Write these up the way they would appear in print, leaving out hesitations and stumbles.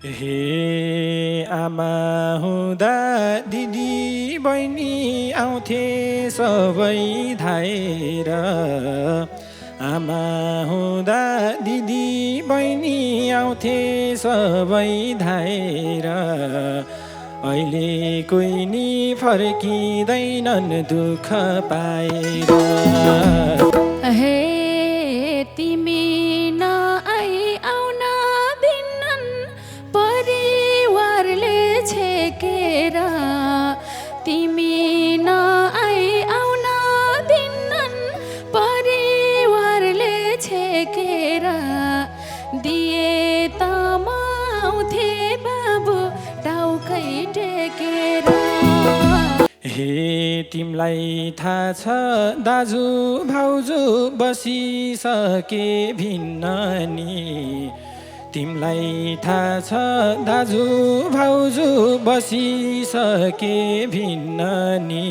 हे आमा हुँदा दिदी बहिनी आउँथे सबै धाएर। आमा हुँदा दिदी बहिनी आउँथे सबै धाएर। अहिले कोही नि फर्किँदैनन् दुःख पाएर। हे तिमी नआई आउन दिन्नन् परिवारले छेकेर। तिमी नआई आउन दिन्नन् परिवारले छेकेर। दिए त म आउँथे बाबु टाउकै टेकेर। हे तिमलाई थाहा छ दाजु भाउजू बसिसके भिन्न नि। तिमलाई थाहा छ दाजु भाउजू बसिसके भिन्न नि।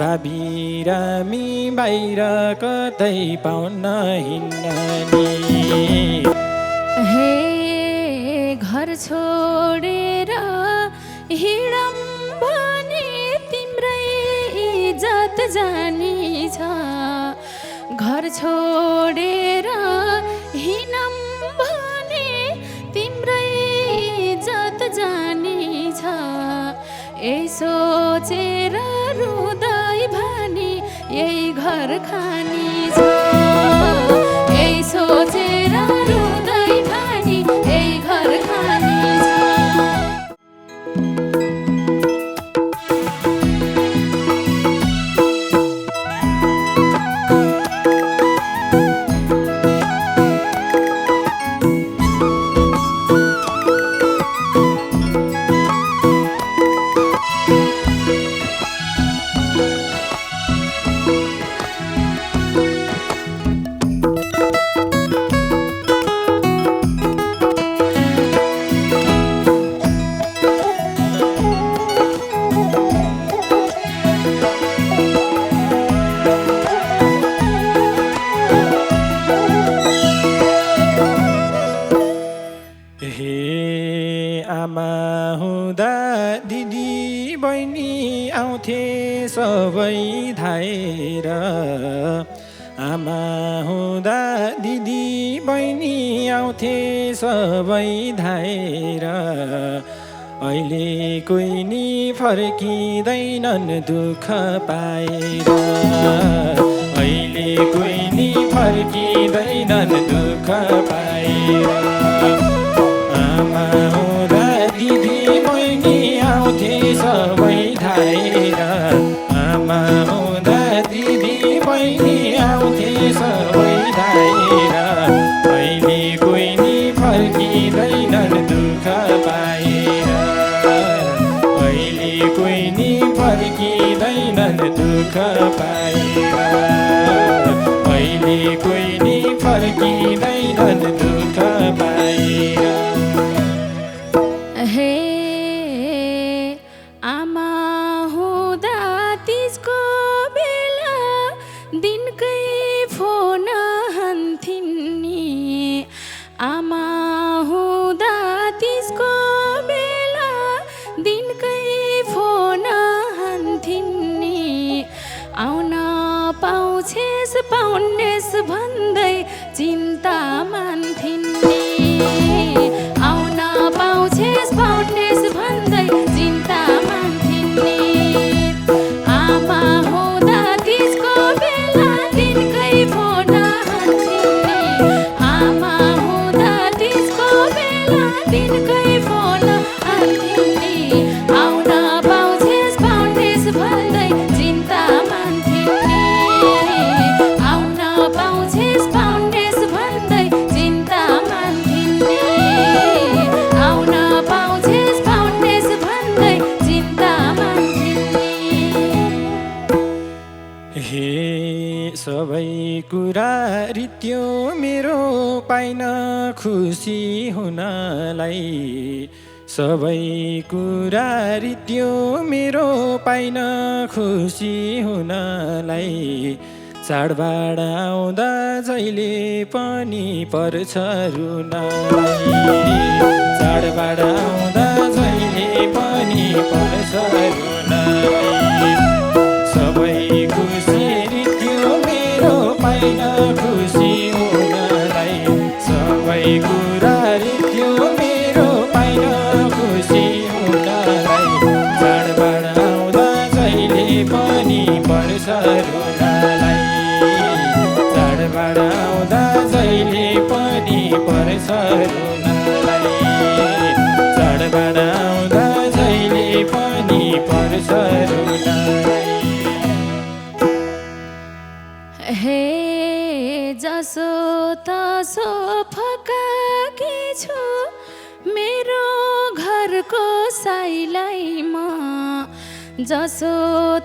बाबिरामी बाहिर कतै पाउन हिँड्न नि। हे घर छोडेर हिँडम भने तिम्रै इज्जत जानी छ। घर छोडेर हिँडम भने तिम्रै इज्जत जानी छ। यही सोचेर रुँदै भनी यही घर खानी छ। यही सोचेर रुँदै भनी यही घर खानी छ। आमा हुँदा दिदी बहिनी आउँथे सबै धाएर। आमा हुँदा दिदी बहिनी आउँथे सबै धाएर। अहिले कोही नि फर्किँदैनन् दुःख पाएर। अहिले कोही नि फर्किँदैनन् दुःख पाएर। आमा हुँदा दिदी बहिनी आउँथे सबै धाएर। आमा हुँदा दिदी बहिनी आउँथे सबै धाएर। अहिले कोही नि फर्किँदैनन् दुःख पाएर। अहिले कोही नि फर्किँदैनन् दुःख पाएर। अहिले कोही नि फर्किँदैनन् दुःख पाएर। हे आमा हुँदा तिजको बेला दिनकै फोन हान्थिन् नि। आमा हुँदा तिजको बेला दिनकै फोन हान्थिन् नि। आउन पाउँछेस् पाउनेस् भन्दै चिन्ता मान्थिन् नि। आउन पाउँछेस् पाउनेस् भन्दै चिन्ता मान्थिन् नि। आमा हुँदा तिजको बेला दिनकै फोन हान्थिन् नि। आमा हुँदा तिजको बेला दिनकै फोन हान्थिन् नि। आउन पाउँछेस् पाउनेस् भन्दै चिन्ता मान्थिन् नि। आउन पाउँछेस् पाउनेस् भन्दै चिन्ता मान्थिन् नि। आउन पाउँछेस् पाउनेस् भन्दै चिन्ता मान्थिन् नि। हे सबै कुरा रित्यो मेरो पाइन खुसी हुनलाई। सबै कुरा रित्यो मेरो पाइन खुसी हुनलाई। चाडबाड आउँदा जहिले पनि पर्छ रुनलाई। चाडबाड पर्छ रुनलाई चाडबाड आउँदा जहिले पनि पर्छ रुनलाई हे जसो तसो फकाकी छु मेरो घरको साइलाई म जसो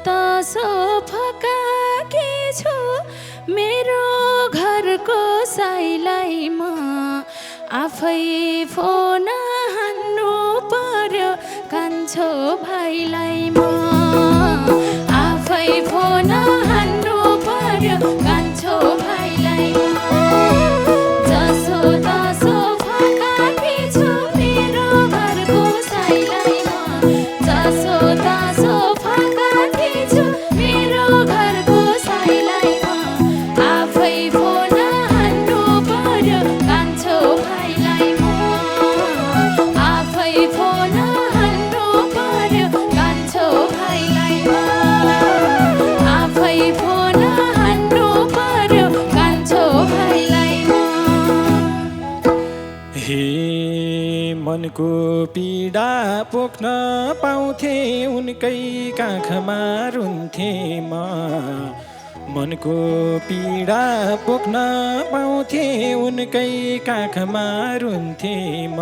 तसो फकाकी छु मेरो घरको साइलाई म आफै फोन हान्नु पर्यो कान्छो भाइलाई म आफै फोन हान्नु पर्यो कान्छो भाइलाई म जसो तसो फकाकी छु मेरो घरको साइलाई म जसो तसो फकाकी छु मेरो घरको साइलाई म आफै फोन हान्नु पर्यो कान्छो भाइलाई म आफै फोन हान्नु पर्यो कान्छो भाइलाई म आफै फोन हान्नु पर्यो कान्छो भाइलाई म हे मनको पीडा पोख्न पाउँथे उनकै काखमा रुन्थे म मनको पीडा पोख्न पाउँथे उनकै काखमा रुन्थे म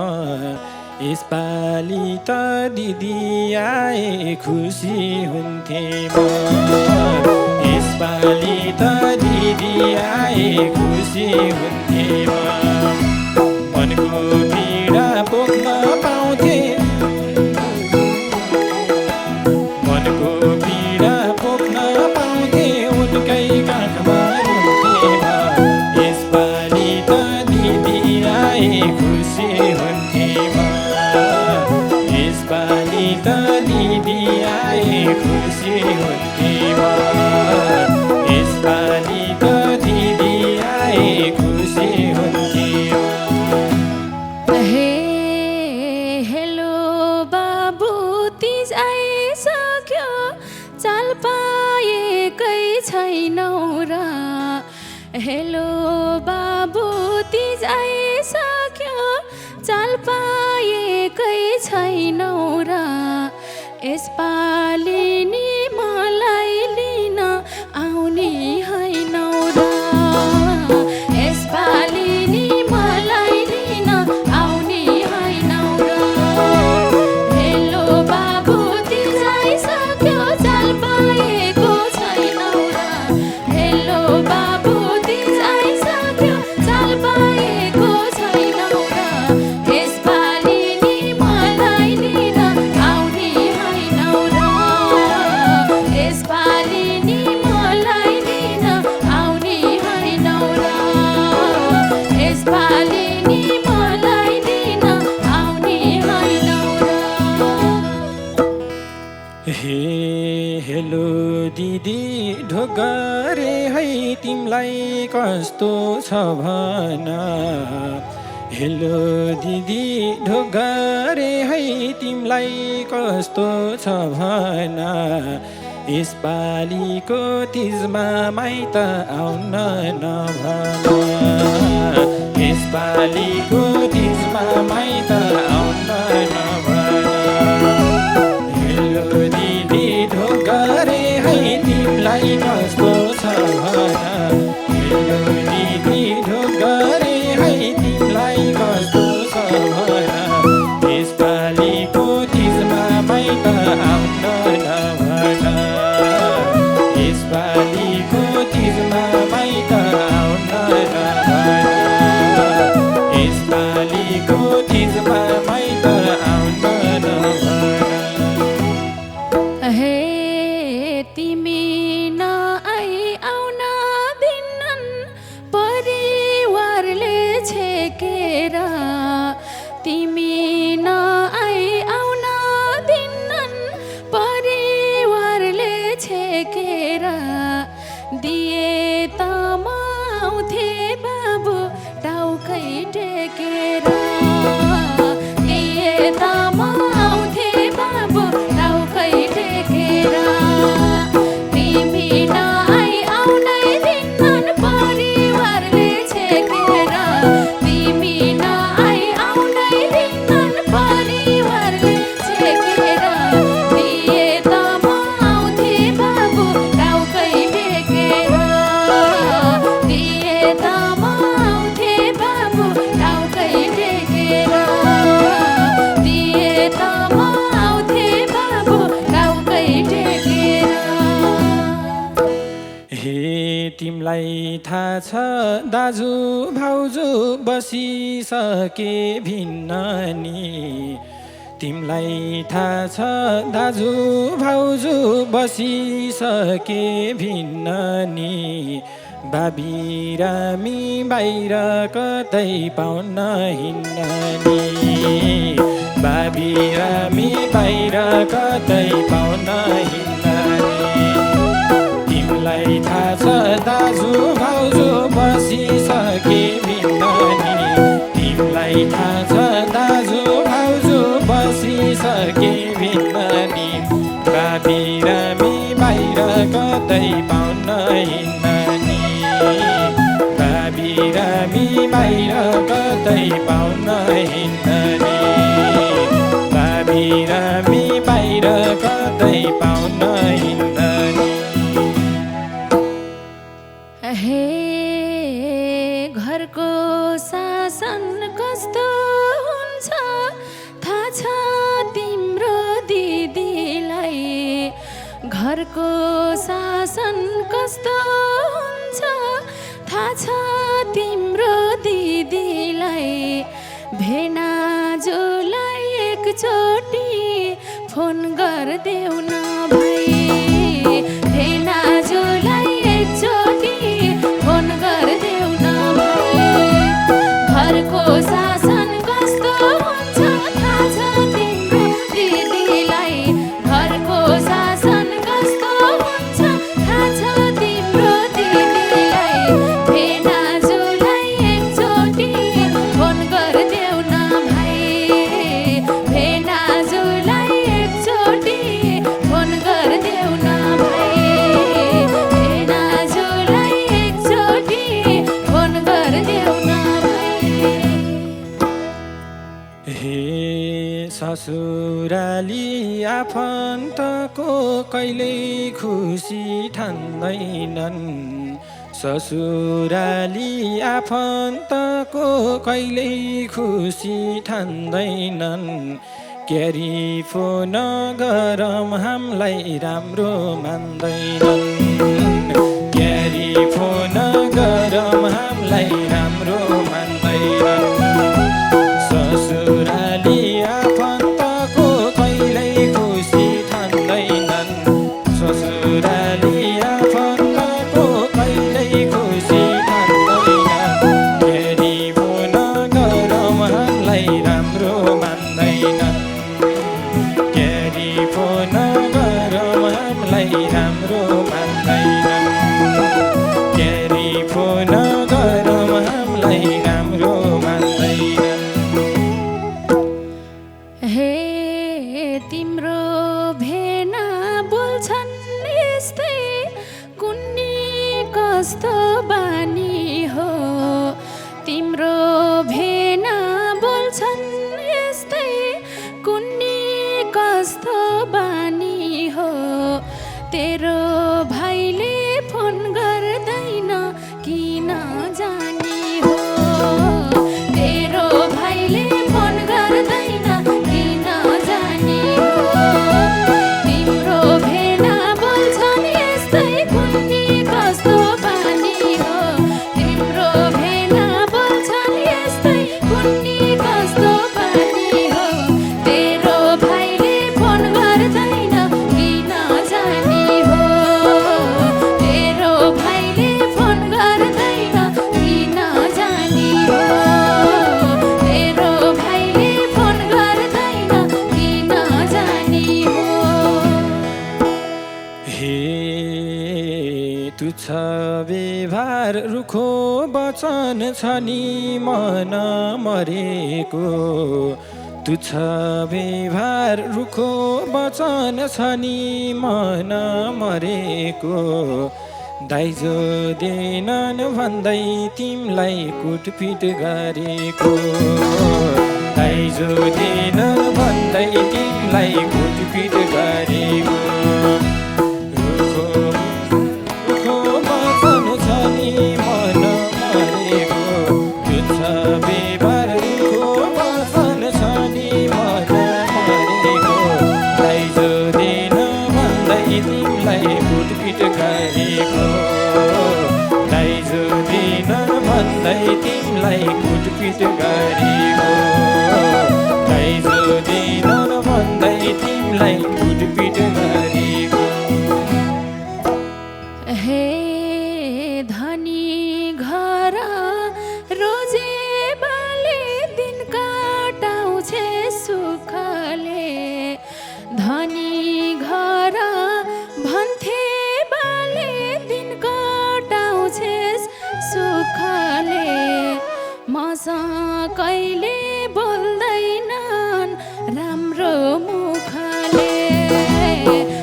यसपालि त दिदी आए खुसी हुन्थे म यसपालि त दिदी आए खुसी हुन्थे म मनको पीडा पोख्न पाउँथे मनको पीडा पोख्न पाउँथे उनकै काखमा रुन्थे म यसपालि त दिदी आए खुसी हुन्थे म यसपालि त दिदी आए खुसी हुन्थे म यसपालि त दिदी आए खुसी हुन्थे म हेलो बाबु तिज आइसक्यो चाल पाएकै छैनौ र हेलो बाबु तिज आइसक्यो चाल पाएकै छैनौ र यसपालि नि मलाई लिन आउने हैनौ र यसपालि नि मलाई लिन आउने हैनौ र हेलो बाबु तिज आइसक्यो चाल पाएको छैनौ र हेलो बाबु तिज आइसक्यो चाल पाएको छैनौ र यसपालि नि मलाई लिन आउने हैनौ र यसपालि नि मलाई लिन आउने हैनौ र यसपालि नि मलाई लिन आउने हैनौ र हेलो दिदी ढोगरे है तिमलाई कस्तो छ भन हेलो दिदी ढोगरे है तिमलाई कस्तो छ भन यसपालिको तिजमा माइत आउन नभन यसपालिको तिजमा माइत आउन नभन हेलो दिदी ढोगरे है तिमलाई कस्तो छ भन हेलो दिदी ढोगरे है तिमलाई कस्तो छ भन यसपालिको तिजमा माइत आउन नभन यसपालिको तिजमा माइत आउन नभन यसपालिको तिजमा माइत आउन थाहा छ दाजु भाउजू बसिसके भिन्न नि तिमलाई थाहा छ दाजु भाउजू बसिसके भिन्न नि बाबिरामी बाहिर कतै पाउन हिँड्न नि बाबिरामी बाहिर कतै पाउन हिँड्न नि तिमलाई थाहा छ दाजु भाउजू बसिसके भिन्न नि तिमलाई थाहा छ दाजु भाउजू बसिसके भिन्न नि बाबिरामी बाहिर कतै पाउन हिँड्न नि बाबिरामी बाहिर कतै पाउन हिँड्न नि बाबिरामी बाहिर कतै पाउन हिँड्न नि हे घरको शासन कस्तो हुन्छ थाहा छ तिम्रो दिदीलाई घरको शासन कस्तो हुन्छ थाहा छ तिम्रो दिदीलाई भेनाजुलाई एकचोटि फोन गरिदेऊ न भाइ भेनाजुलाई एकचोटि फोन गरिदेऊ न भाइ घरको शासन कस्तो हुन्छ थाहा छ तिम्रो दिदीलाई घरको शासन कस्तो हुन्छ थाहा छ तिम्रो दिदीलाई भेनाजुलाई एकचोटि फोन गरिदेऊ न भाइ भेनाजुलाई एकचोटि फोन गरिदेऊ न भाइ भेनाजुलाई एकचोटि फोन गरिदेऊ न भाइ हे ससुराली आफन्तको कहिल्यै खुसी ठान्दैनन् ससुराली आफन्तको कहिल्यै खुसी ठान्दैनन् क्यारी फोन गरम हामीलाई राम्रो मान्दैनन् क्यारी फोन गरम हामीलाई राम्रो मान्दैनन् ससुराली आफन्तको कहिल्यै खुसी ठान्दैनन् ससुराली आफन्तको कहिल्यै खुसी ठान्दैनन् क्यारी फोन गरम हामीलाई राम्रो मान्दैनन् क्यारी फोन गरम हामीलाई राम्रो मान्दैनन् क्यारी फोन गरम हामीलाई राम्रो मान्दैनन् हे तिम्रो भेना बोल्छन् यस्तै कुन्नी कस्तो बानी हो तिम्रो भेना बोल्छन् यस्तै कुन्नी कस्तो बानी हो तेरो भाइले फोन गर्दैन किन जानी हो तेरो भाइले फोन गर्दैन किन जानी हो तिम्रो भेना बोल्छन् यस्तै कुन्नी कस्तो बानी हो तिम्रो भेना बोल्छन् यस्तै कुन्नी कस्तो बानी हो तेरो भाइले फोन गर्दैन किन जानी हो तेरो भाइले फोन गर्दैन किन जानी हो तेरो भाइले फोन गर्दैन किन जानी हो हे तुच्छ व्यवहार रुखो वचन छ नि मन मरेको तुच्छ व्यवहार रुखो वचन छ नि मन मरेको दाइजो देनन् भन्दै तिमलाई कुटपिट गरेको दाइजो देनन् भन्दै तिमलाई कुटपिट गरेको रुखो वचन छ नि मन मरेको तुच्छ व्यवहार रुखो वचन छ नि मन मरेको दाइजो देन भन्दै तिमलाई कुटपिट गरेको दाइजो तिमीलाई कुटपिट गरेको दाइजो दिनन् भन्दै तिमीलाई कुटपिट गरेको हे धनी घर रोजे बाले दिन काटाउँछे सुखले धनी घर भन्थे बाले दिन काटाउँछे सुखले मसँग कहिले बोल्दैनन् राम्रो मुखले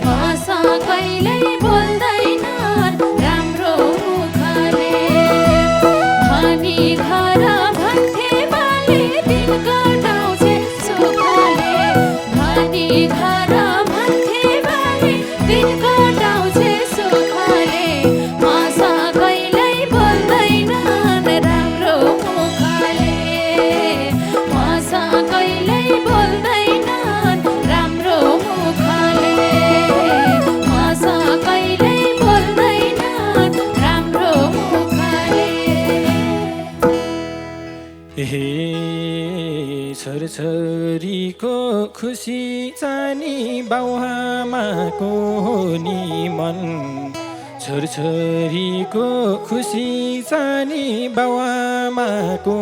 मसँग कहिले बोल्दैनन् राम्रो मुखले धनी घर भन्थे बाले दिन काटाउँछे सुखले धनी घर भन्थे बाले दिन काटाउँछे सुखले मसँग कहिल्यै बोल्दैनन् राम्रो मुखले मसँग कहिल्यै बोल्दैनन् राम्रो मुखले मसँग कहिल्यै बोल्दैनन् राम्रो मुखले हे छोरछोरीको खुसी जानी बाउआमाको नि मन छोरछोरीको खुसी जानी बाउआमाको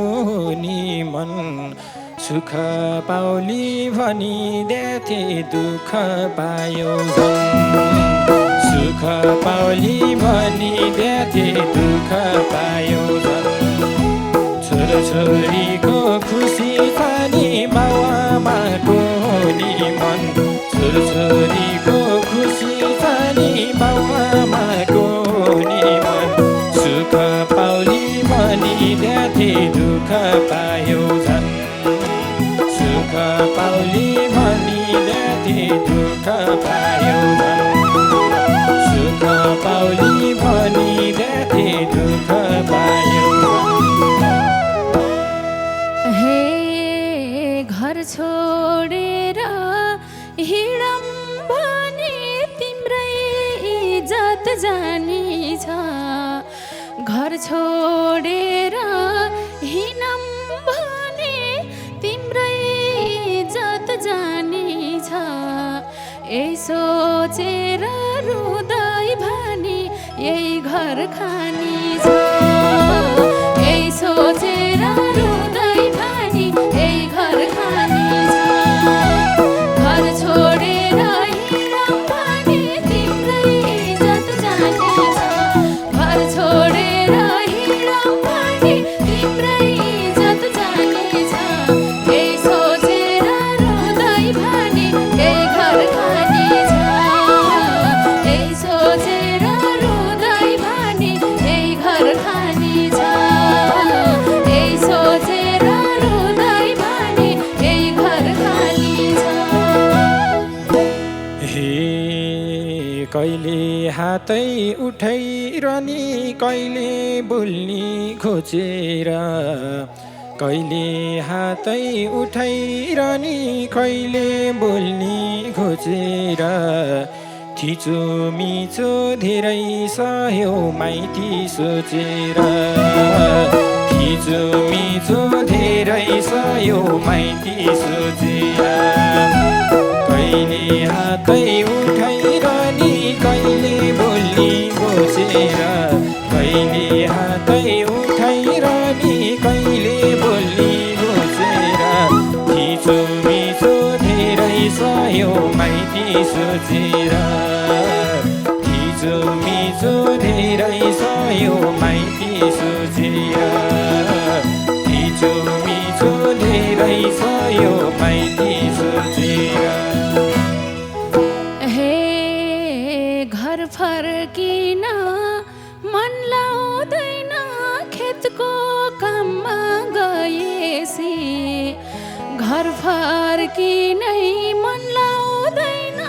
नि मन सुख पाउली भनिदिएथे दुःख पायो सुख पाउली भनिदिएथे दुःख पायो छोरछोरीको खुसी जानी बाउआमाको नि मन छोरछोरीको खुसी जानी बाउआमाको नि मन सुख पाउली भनिदिएथे दुःख पायो झन् सुख पाउली भनिदिएथे दुःख पायो झन् सुख पाउली भनिदिएथे दुःख पायो हे घर छोडेर हिँडम भने तिम्रै इज्जत जानी छ घर छोडेर हिँडम भने तिम्रै इज्जत जानी छ यही सोचेर रुँदै भने यही घर खानी छ यही सोचेर रुँदै भने यही घर खानी छ घर छोडेर हिँडम भने तिम्रै इज्जत जानी छ घर छोडेर हिँडम भने तिम्रै इज्जत जानी छ यही सोचेर रुँदै भने यही घर खानी छ यही सोचेर रुँदै भने यही घर खानी छ यही सोचेर रुँदै भने यही घर खानी छ हे कहिले हातै उठाइरहने कहिले बोल्ने खोजेर कहिले हातै उठाइरहने कहिले बोल्ने खोजेर थिचो मिचो धेरै सह्यो माइती सोचेर थिचो मिचो धेरै सह्यो माइती सोचेर कहिले हातै उठाइरहने कहिले बोल्ने खोजेर कहिले हातै उठाइरहने कहिले बोल्ने खोजेर थिचो मिचो धेरै सह्यो माइती सोचेर थिचो मिचो धेरै सह्यो माइती सोचेर थिचो मिचो धेरै सह्यो माइती सोचेर हे घर फर्किन मन लाउँदैन खेतको काममा गएसी घर फर्किनै मन लाउँदैन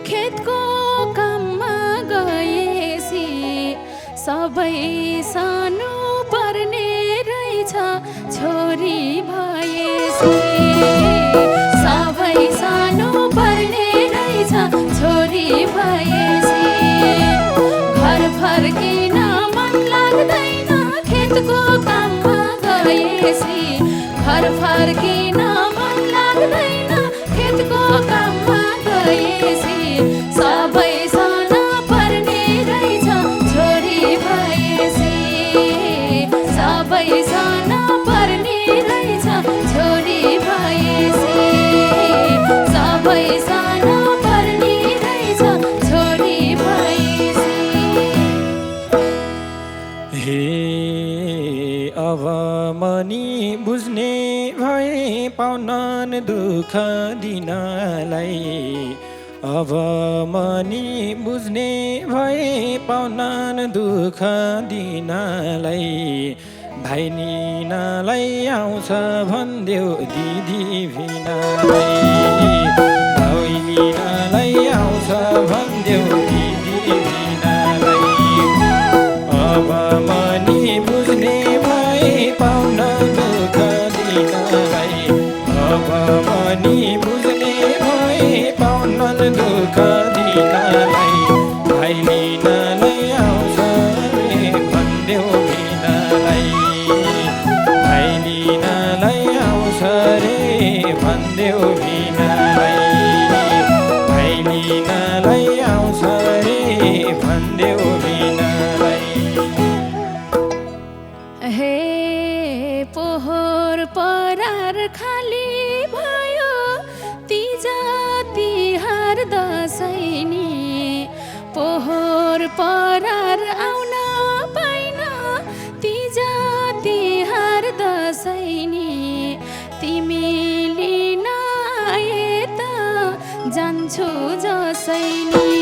खेतको काममा गएसी सबै सानो पर्ने रहेछ छोरी भएसी सबै सानो पर्ने रहेछ छोरी भएसी घर फर्किन मन लाग्दैन खेतको काममा गए दुःख दिनलाई अब मनी बुझ्ने भए पाउनन् दुःख दिनलाई भाइ निनालाई आउँछ भन्देऊ दिदी भिनालाई भाइ निनालाई आउँछ भन्देऊ दिदी भिनालाई अब मनी बुझ्ने भए पाउन दुःख दिनलाई अब मनी बुझ्ने भए पाउन दुःख दिनलाई भाइ निनालाई आउँछ रे भन्देऊ भिनालाई भाइ निनालाई आउँछ रे भन्देऊ भिनालाई भाइ निनालाई आउँछ रे भन्देऊ भिनालाई हे पोहोर परार खाली भयो तिजा तिहार दसैँ नि पोहोर परार आउन पाइन तिजा तिहार दसैँ नि तिमी लिन आए त जान्छु जसै नि